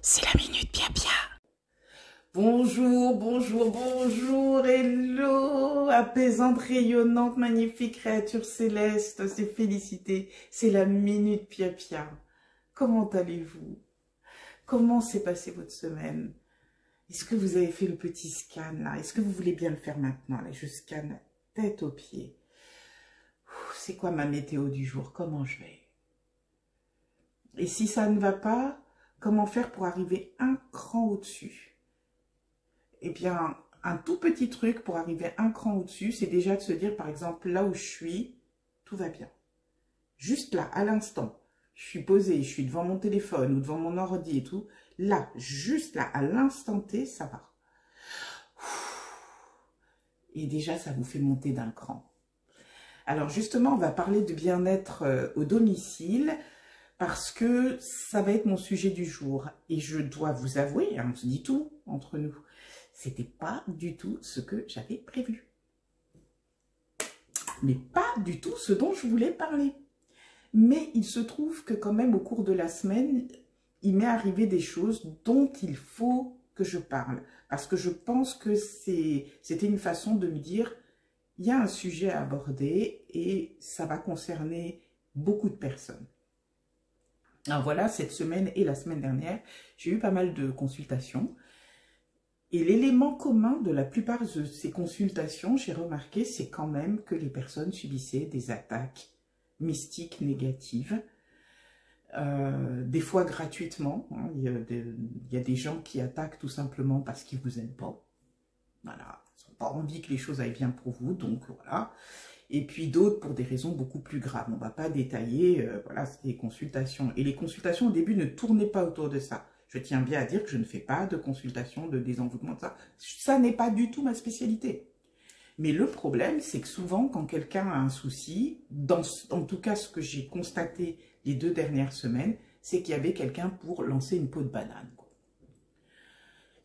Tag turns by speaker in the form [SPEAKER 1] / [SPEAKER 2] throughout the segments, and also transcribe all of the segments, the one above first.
[SPEAKER 1] C'est la minute Pia Pia.
[SPEAKER 2] Bonjour, bonjour, bonjour, hello, apaisante, rayonnante, magnifique créature céleste, c'est félicité, c'est la minute Pia Pia. Comment allez-vous? Comment s'est passée votre semaine? Est-ce que vous avez fait le petit scan là? Est-ce que vous voulez bien le faire maintenant? Là, je scanne tête aux pieds. C'est quoi ma météo du jour? Comment je vais? Et si ça ne va pas, comment faire pour arriver un cran au-dessus? Eh bien, un tout petit truc pour arriver un cran au-dessus, c'est déjà de se dire, par exemple, là où je suis, tout va bien. Juste là, à l'instant, je suis posée, je suis devant mon téléphone ou devant mon ordi et tout. Là, juste là, à l'instant T, ça va. Et déjà, ça vous fait monter d'un cran. Alors justement, on va parler de bien-être au domicile parce que ça va être mon sujet du jour. Et je dois vous avouer, on se dit tout entre nous, c'était pas du tout ce que j'avais prévu. Mais pas du tout ce dont je voulais parler. Mais il se trouve que quand même au cours de la semaine, il m'est arrivé des choses dont il faut que je parle. Parce que je pense que c'était une façon de me dire, il y a un sujet à aborder et ça va concerner beaucoup de personnes. Alors voilà, cette semaine et la semaine dernière, j'ai eu pas mal de consultations. Et l'élément commun de la plupart de ces consultations, j'ai remarqué, c'est quand même que les personnes subissaient des attaques mystiques négatives, des fois gratuitement. Hein, il y a des gens qui attaquent tout simplement parce qu'ils vous aiment pas. Voilà, ils n'ont pas envie que les choses aillent bien pour vous, donc voilà. Et puis d'autres pour des raisons beaucoup plus graves. On ne va pas détailler, voilà, c'est des consultations. Et les consultations au début ne tournaient pas autour de ça. Je tiens bien à dire que je ne fais pas de consultation, de désenvoûtement, de ça. Ça n'est pas du tout ma spécialité. Mais le problème, c'est que souvent, quand quelqu'un a un souci, en tout cas ce que j'ai constaté les 2 dernières semaines, c'est qu'il y avait quelqu'un pour lancer une peau de banane.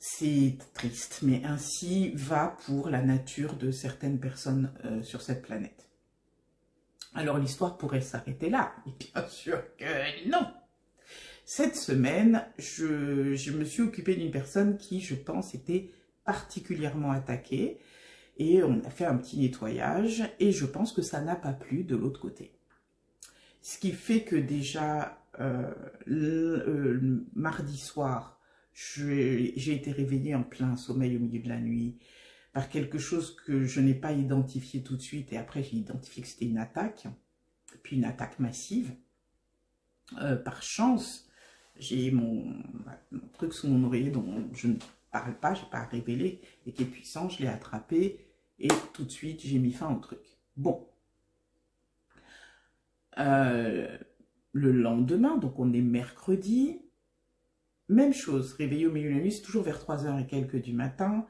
[SPEAKER 2] C'est triste, mais ainsi va pour la nature de certaines personnes sur cette planète. Alors l'histoire pourrait s'arrêter là, mais bien sûr que non. Cette semaine, je me suis occupée d'une personne qui, je pense, était particulièrement attaquée. Et on a fait un petit nettoyage et je pense que ça n'a pas plu de l'autre côté. Ce qui fait que déjà, mardi soir, j'ai été réveillée en plein sommeil au milieu de la nuit par quelque chose que je n'ai pas identifié tout de suite. Et après, j'ai identifié que c'était une attaque, puis une attaque massive. Par chance, j'ai mon truc sous mon oreiller dont je ne parle pas, je n'ai pas révélé, et qui est puissant, je l'ai attrapé. Et tout de suite, j'ai mis fin au truc. Bon. Le lendemain, donc on est mercredi, même chose, réveillé au milieu de la nuit, c'est toujours vers 3h et quelques du matin,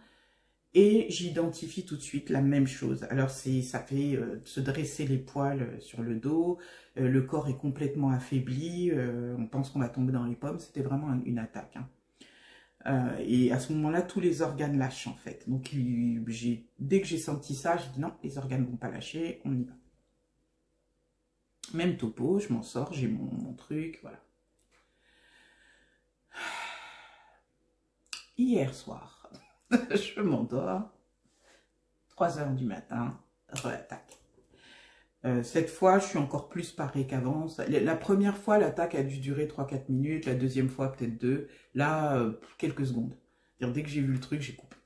[SPEAKER 2] et j'identifie tout de suite la même chose. Alors ça fait se dresser les poils sur le dos, le corps est complètement affaibli, on pense qu'on va tomber dans les pommes, c'était vraiment une attaque. Hein. Et à ce moment-là, tous les organes lâchent en fait. Donc dès que j'ai senti ça, j'ai dit non, les organes ne vont pas lâcher, on y va. Même topo, je m'en sors, j'ai mon truc, voilà. Hier soir, je m'endors, 3h du matin, re-attaque. Cette fois, je suis encore plus parée qu'avant. La première fois, l'attaque a dû durer 3-4 minutes, la deuxième fois peut-être 2, là, quelques secondes. Dès que j'ai vu le truc, j'ai coupé.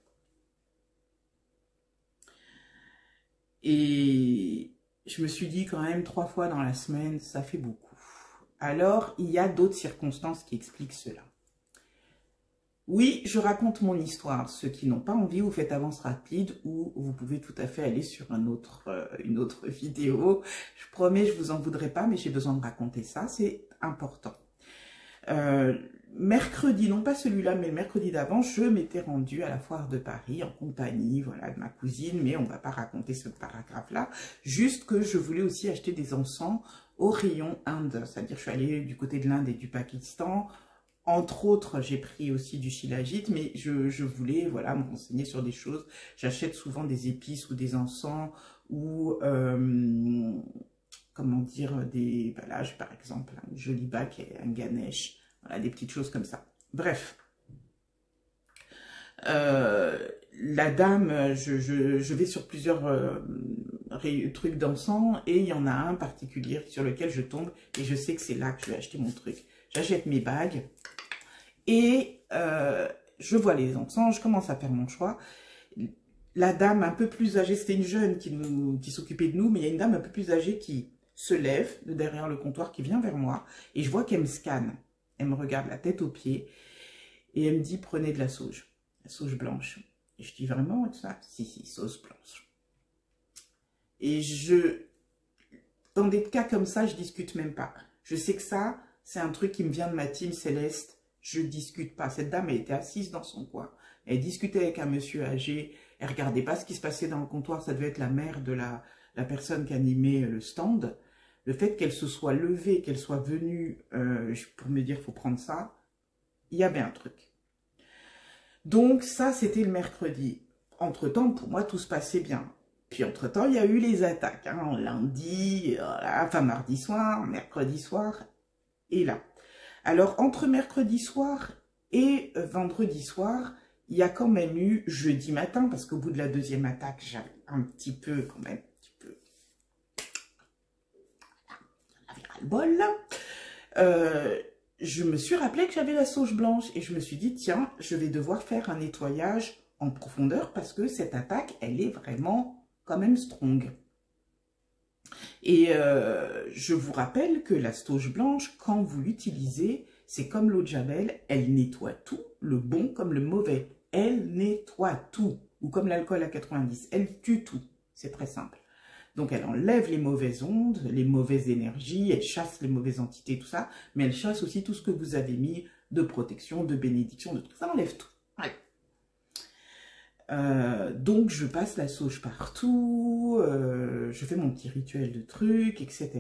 [SPEAKER 2] Et je me suis dit quand même 3 fois dans la semaine, ça fait beaucoup. Alors, il y a d'autres circonstances qui expliquent cela. Oui, je raconte mon histoire. Ceux qui n'ont pas envie, vous faites avance rapide ou vous pouvez tout à fait aller sur une autre vidéo. Je promets, je vous en voudrais pas, mais j'ai besoin de raconter ça, c'est important. Mercredi, non pas celui-là, mais le mercredi d'avant, je m'étais rendue à la foire de Paris en compagnie, voilà, de ma cousine, mais on ne va pas raconter ce paragraphe-là, juste que je voulais aussi acheter des encens au rayon Inde, c'est-à-dire je suis allée du côté de l'Inde et du Pakistan. Entre autres, j'ai pris aussi du shilajit, mais je voulais voilà, me renseigner sur des choses. J'achète souvent des épices ou des encens ou, comment dire, des... Bah là, j'ai par exemple un joli bac et un Ganesh. Voilà, des petites choses comme ça. Bref. La dame, je vais sur plusieurs trucs d'encens et il y en a un particulier sur lequel je tombe et je sais que c'est là que je vais acheter mon truc. J'achète mes bagues et je vois les encens, je commence à faire mon choix. La dame un peu plus âgée, c'était une jeune qui s'occupait de nous, mais il y a une dame un peu plus âgée qui se lève de derrière le comptoir, qui vient vers moi et je vois qu'elle me scanne. Elle me regarde la tête aux pieds et elle me dit « Prenez de la sauge blanche ». Et je dis vraiment ça, si, sauce blanche. Et dans des cas comme ça, je discute même pas. Je sais que ça, c'est un truc qui me vient de ma team Céleste. Je discute pas. Cette dame, elle était assise dans son coin. Elle discutait avec un monsieur âgé. Elle regardait pas ce qui se passait dans le comptoir. Ça devait être la mère de la personne qui animait le stand. Le fait qu'elle se soit levée, qu'elle soit venue pour me dire, faut prendre ça, il y avait un truc. Donc ça, c'était le mercredi. Entre-temps, pour moi, tout se passait bien. Puis entre-temps, il y a eu les attaques. Hein, lundi, enfin mardi soir, mercredi soir, et là. Alors, entre mercredi soir et vendredi soir, il y a quand même eu jeudi matin, parce qu'au bout de la deuxième attaque, j'avais un petit peu, quand même, j'avais ras le bol, là. Je me suis rappelé que j'avais la sauge blanche et je me suis dit, tiens, je vais devoir faire un nettoyage en profondeur parce que cette attaque, elle est vraiment quand même strong. Et je vous rappelle que la sauge blanche, quand vous l'utilisez, c'est comme l'eau de Javel, elle nettoie tout, le bon comme le mauvais. Elle nettoie tout, ou comme l'alcool à 90, elle tue tout. C'est très simple. Donc, elle enlève les mauvaises ondes, les mauvaises énergies, elle chasse les mauvaises entités, tout ça, mais elle chasse aussi tout ce que vous avez mis de protection, de bénédiction, de tout ça, enlève tout. Ouais. Donc, je passe la sauge partout, je fais mon petit rituel de trucs, etc.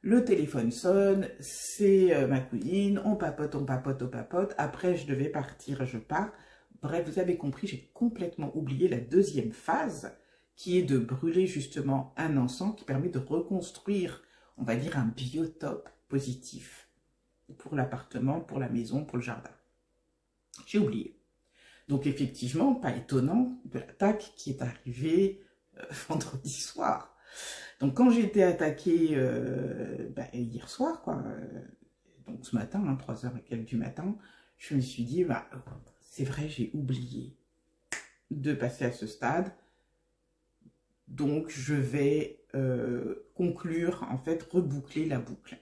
[SPEAKER 2] Le téléphone sonne, c'est ma cousine, on papote, on papote, on papote. Après, je devais partir, je pars. Bref, vous avez compris, j'ai complètement oublié la deuxième phase, qui est de brûler justement un encens qui permet de reconstruire, on va dire, un biotope positif pour l'appartement, pour la maison, pour le jardin. J'ai oublié. Donc effectivement, pas étonnant de l'attaque qui est arrivée vendredi soir. Donc quand j'ai été attaquée hier soir, quoi, donc ce matin, 3h et quelques du matin, je me suis dit, c'est vrai, j'ai oublié de passer à ce stade. Donc, je vais conclure, en fait, reboucler la boucle.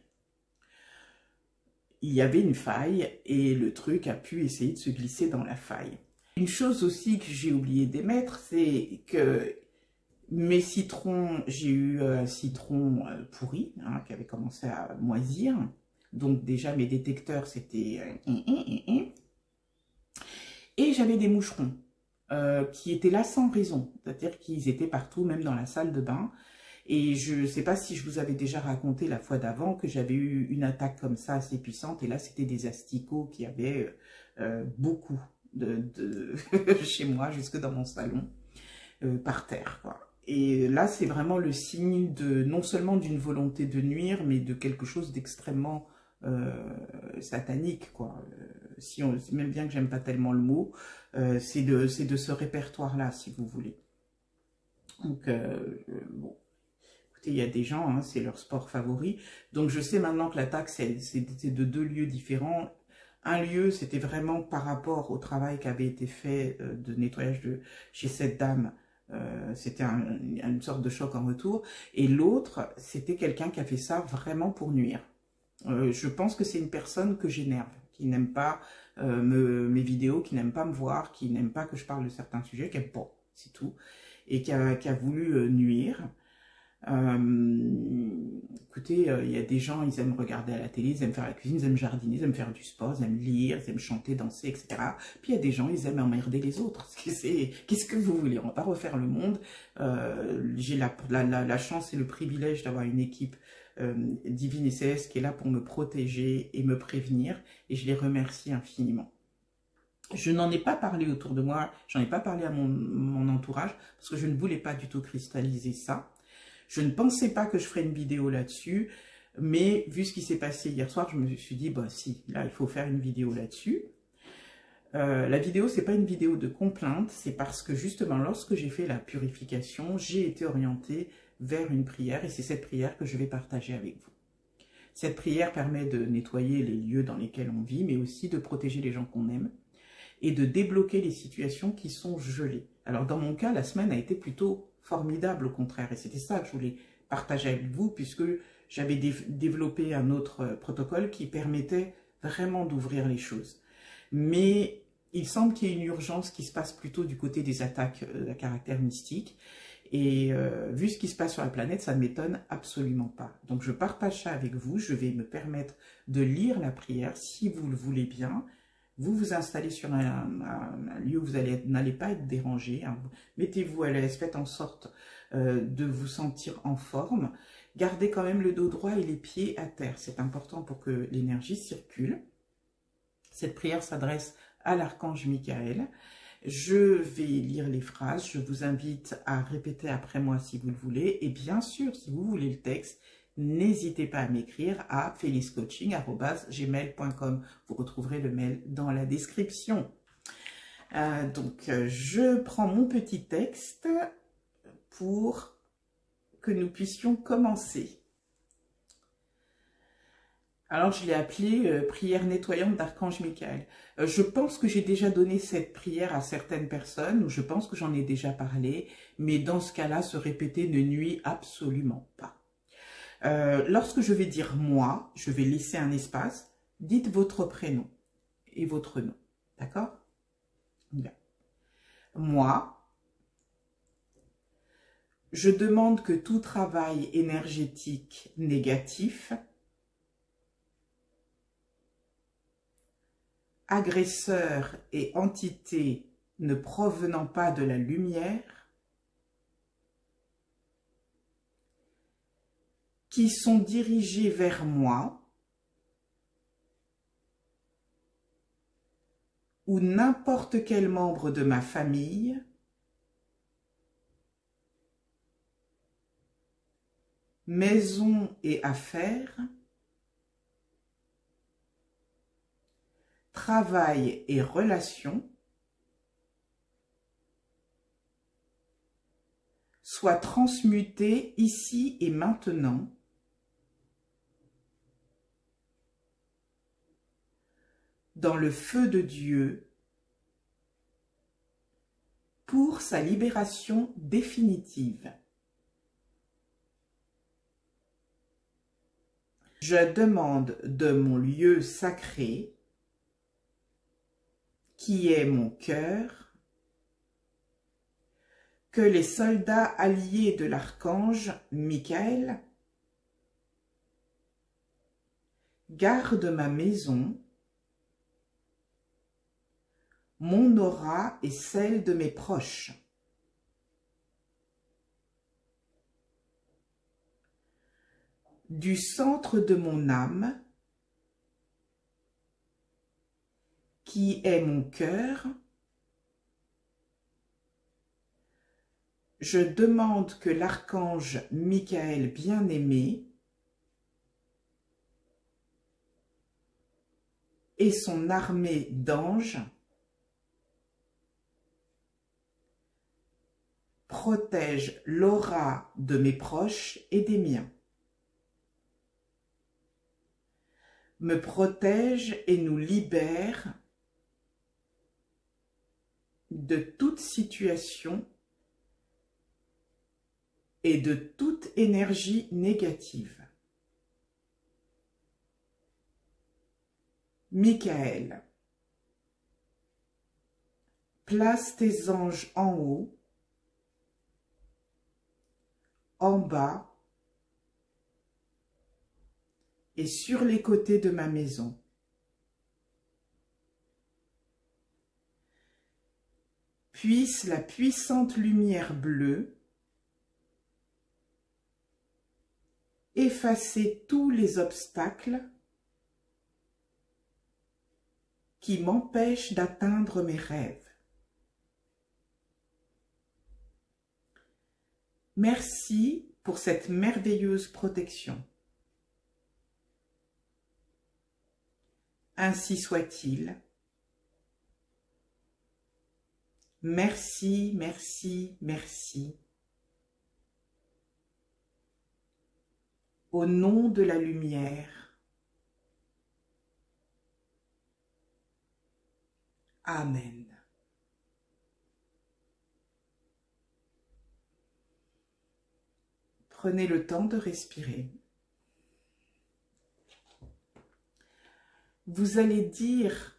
[SPEAKER 2] Il y avait une faille et le truc a pu essayer de se glisser dans la faille. Une chose aussi que j'ai oublié d'émettre, c'est que mes citrons, j'ai eu un citron pourri, hein, qui avait commencé à moisir. Donc, déjà, mes détecteurs, c'était... Et j'avais des moucherons. Qui étaient là sans raison, c'est-à-dire qu'ils étaient partout, même dans la salle de bain. Et je ne sais pas si je vous avais déjà raconté la fois d'avant que j'avais eu une attaque comme ça assez puissante, et là c'était des asticots qui avaient beaucoup chez moi, jusque dans mon salon, par terre, quoi. Et là c'est vraiment le signe de non seulement d'une volonté de nuire, mais de quelque chose d'extrêmement satanique, quoi. Même bien que j'aime pas tellement le mot, c'est de ce répertoire-là, si vous voulez. Donc, bon, écoutez, il y a des gens, hein, c'est leur sport favori. Donc, je sais maintenant que l'attaque, c'est de 2 lieux différents. Un lieu, c'était vraiment par rapport au travail qui avait été fait de nettoyage chez cette dame. C'était une sorte de choc en retour. Et l'autre, c'était quelqu'un qui a fait ça vraiment pour nuire. Je pense que c'est une personne que j'énerve, qui n'aime pas mes vidéos, qui n'aime pas me voir, qui n'aime pas que je parle de certains sujets, qui aime pas, c'est tout, et qui a voulu nuire. Écoutez, il y a des gens, ils aiment regarder à la télé, ils aiment faire la cuisine, ils aiment jardiner, ils aiment faire du sport, ils aiment lire, ils aiment chanter, danser, etc. Puis il y a des gens, ils aiment emmerder les autres. Qu'est-ce que vous voulez? On va pas refaire le monde. J'ai la chance et le privilège d'avoir une équipe Divine et Céleste qui est là pour me protéger et me prévenir, et je les remercie infiniment. Je n'en ai pas parlé autour de moi, j'en ai pas parlé à mon entourage, parce que je ne voulais pas du tout cristalliser ça. Je ne pensais pas que je ferais une vidéo là-dessus, mais vu ce qui s'est passé hier soir, je me suis dit, bah si, là il faut faire une vidéo là-dessus. La vidéo, c'est pas une vidéo de complainte, c'est parce que justement, lorsque j'ai fait la purification, j'ai été orientée vers une prière et c'est cette prière que je vais partager avec vous. Cette prière permet de nettoyer les lieux dans lesquels on vit, mais aussi de protéger les gens qu'on aime et de débloquer les situations qui sont gelées. Alors dans mon cas, la semaine a été plutôt formidable au contraire, et c'était ça que je voulais partager avec vous, puisque j'avais développé un autre protocole qui permettait vraiment d'ouvrir les choses. Mais il semble qu'il y ait une urgence qui se passe plutôt du côté des attaques à caractère mystique, et vu ce qui se passe sur la planète, ça ne m'étonne absolument pas. Donc je partage ça avec vous, je vais me permettre de lire la prière si vous le voulez bien. Vous vous installez sur un lieu où vous n'allez pas être dérangé. Hein. Mettez-vous à l'aise, faites en sorte de vous sentir en forme. Gardez quand même le dos droit et les pieds à terre. C'est important pour que l'énergie circule. Cette prière s'adresse à l'archange Michael. Je vais lire les phrases. Je vous invite à répéter après moi si vous le voulez. Et bien sûr, si vous voulez le texte, n'hésitez pas à m'écrire à feliscoaching@gmail.com. Vous retrouverez le mail dans la description. Je prends mon petit texte pour que nous puissions commencer. Alors, je l'ai appelé prière nettoyante d'Archange Michael. Je pense que j'ai déjà donné cette prière à certaines personnes, ou je pense que j'en ai déjà parlé, mais dans ce cas-là, se répéter ne nuit absolument pas. Lorsque je vais dire « moi », je vais laisser un espace. Dites votre prénom et votre nom. D'accord? Bien. Moi, je demande que tout travail énergétique négatif, agresseur et entité ne provenant pas de la lumière, qui sont dirigés vers moi, ou n'importe quel membre de ma famille, maison et affaires, travail et relations, soient transmutés ici et maintenant dans le feu de Dieu pour sa libération définitive. Je demande de mon lieu sacré, qui est mon cœur, que les soldats alliés de l'archange Michael gardent ma maison, mon aura et celle de mes proches. Du centre de mon âme, qui est mon cœur, je demande que l'archange Michael bien-aimé et son armée d'anges protègent l'aura de mes proches et des miens, me protègent et nous libèrent de toute situation et de toute énergie négative. Michael, place tes anges en haut, en bas et sur les côtés de ma maison. Puisse la puissante lumière bleue effacer tous les obstacles qui m'empêchent d'atteindre mes rêves. Merci pour cette merveilleuse protection. Ainsi soit-il. Merci, merci, merci. Au nom de la lumière. Amen. Prenez le temps de respirer. Vous allez dire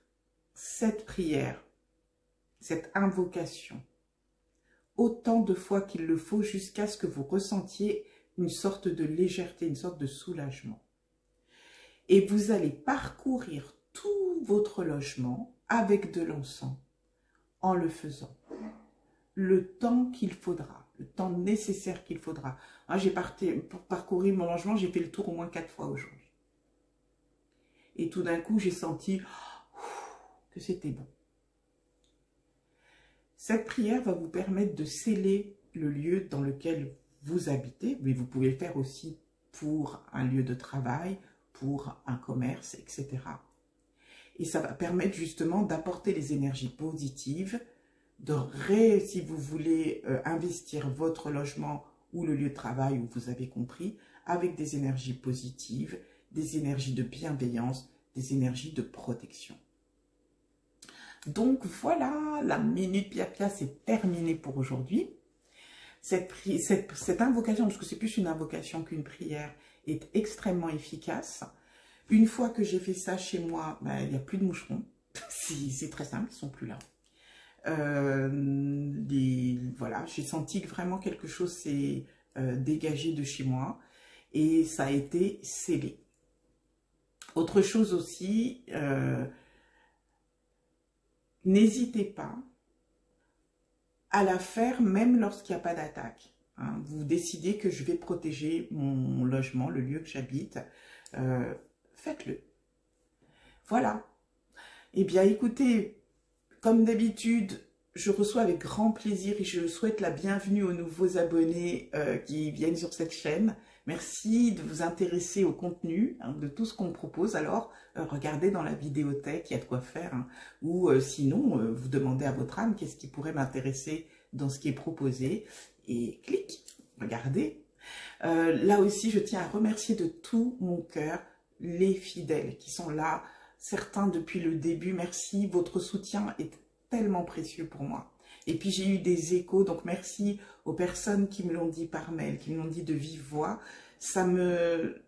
[SPEAKER 2] cette prière, cette invocation, autant de fois qu'il le faut jusqu'à ce que vous ressentiez une sorte de légèreté, une sorte de soulagement. Et vous allez parcourir tout votre logement avec de l'encens en le faisant. Le temps qu'il faudra, le temps nécessaire qu'il faudra. J'ai parcouru mon logement, j'ai fait le tour au moins 4 fois aujourd'hui. Et tout d'un coup, j'ai senti que c'était bon. Cette prière va vous permettre de sceller le lieu dans lequel vous habitez, mais vous pouvez le faire aussi pour un lieu de travail, pour un commerce, etc. Et ça va permettre justement d'apporter les énergies positives, si vous voulez investir votre logement ou le lieu de travail où vous avez compris, avec des énergies positives, des énergies de bienveillance, des énergies de protection. Donc voilà, la Minute Pia-Pia, c'est terminé pour aujourd'hui. Cette invocation, parce que c'est plus une invocation qu'une prière, est extrêmement efficace. Une fois que j'ai fait ça chez moi, il n'y a plus de moucherons. C'est très simple, ils ne sont plus là. Voilà, j'ai senti que vraiment quelque chose s'est dégagé de chez moi et ça a été scellé. Autre chose aussi, n'hésitez pas à la faire même lorsqu'il n'y a pas d'attaque. Hein. Vous décidez que je vais protéger mon logement, le lieu que j'habite, faites-le. Voilà. Eh bien, écoutez, comme d'habitude, je reçois avec grand plaisir et je souhaite la bienvenue aux nouveaux abonnés qui viennent sur cette chaîne. Merci de vous intéresser au contenu, de tout ce qu'on propose. Alors, regardez dans la vidéothèque, il y a de quoi faire. Ou sinon, vous demandez à votre âme qu'est-ce qui pourrait m'intéresser dans ce qui est proposé. Et clic, regardez. Là aussi, je tiens à remercier de tout mon cœur les fidèles qui sont là, certains depuis le début. Merci, votre soutien est tellement précieux pour moi. Et puis j'ai eu des échos, donc merci aux personnes qui me l'ont dit par mail, qui me l'ont dit de vive voix. Ça me,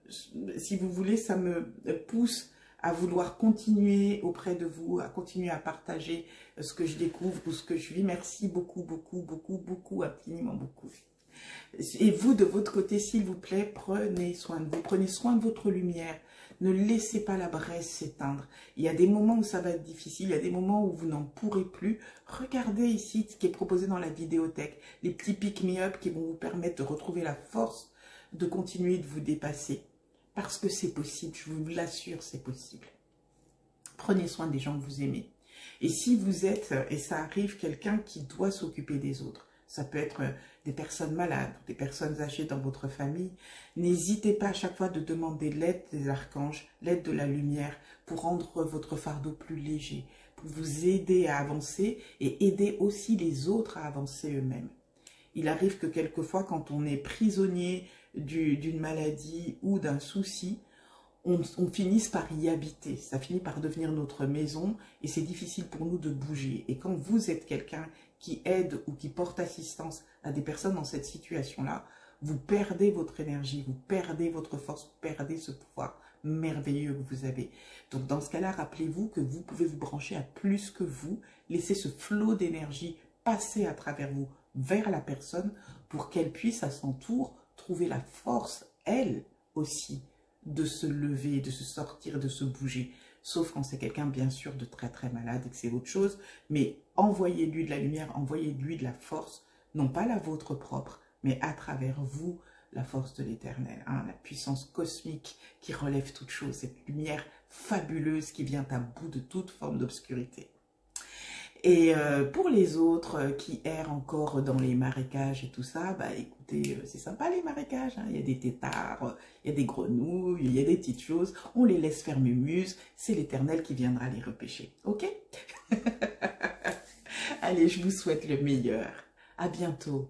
[SPEAKER 2] si vous voulez, ça me pousse à vouloir continuer auprès de vous, à continuer à partager ce que je découvre ou ce que je vis. Merci beaucoup, beaucoup, beaucoup, beaucoup, infiniment beaucoup. Et vous, de votre côté, s'il vous plaît, prenez soin de vous, prenez soin de votre lumière. Ne laissez pas la braise s'éteindre. Il y a des moments où ça va être difficile, il y a des moments où vous n'en pourrez plus. Regardez ici ce qui est proposé dans la vidéothèque, les petits pick-me-up qui vont vous permettre de retrouver la force de continuer de vous dépasser. Parce que c'est possible, je vous l'assure, c'est possible. Prenez soin des gens que vous aimez. Et si vous êtes, et ça arrive, quelqu'un qui doit s'occuper des autres, ça peut être des personnes malades, des personnes âgées dans votre famille. N'hésitez pas à chaque fois de demander l'aide des archanges, l'aide de la lumière pour rendre votre fardeau plus léger, pour vous aider à avancer et aider aussi les autres à avancer eux-mêmes. Il arrive que quelquefois, quand on est prisonnier d'une maladie ou d'un souci, on finisse par y habiter, ça finit par devenir notre maison et c'est difficile pour nous de bouger. Et quand vous êtes quelqu'un qui aide ou qui porte assistance à des personnes dans cette situation-là, vous perdez votre énergie, vous perdez votre force, vous perdez ce pouvoir merveilleux que vous avez. Donc dans ce cas-là, rappelez-vous que vous pouvez vous brancher à plus que vous, laisser ce flot d'énergie passer à travers vous vers la personne pour qu'elle puisse à son tour trouver la force, elle aussi, de se lever, de se sortir, de se bouger. Sauf quand c'est quelqu'un, bien sûr, de très très malade et que c'est autre chose. Mais envoyez-lui de la lumière, envoyez-lui de la force, non pas la vôtre propre, mais à travers vous, la force de l'éternel, hein, la puissance cosmique qui relève toute chose, cette lumière fabuleuse qui vient à bout de toute forme d'obscurité. Et pour les autres qui errent encore dans les marécages et tout ça, bah écoutez, c'est sympa les marécages, hein. Il y a des têtards, il y a des grenouilles, il y a des petites choses, on les laisse faire mumuse, c'est l'Éternel qui viendra les repêcher, ok? Allez, je vous souhaite le meilleur. À bientôt.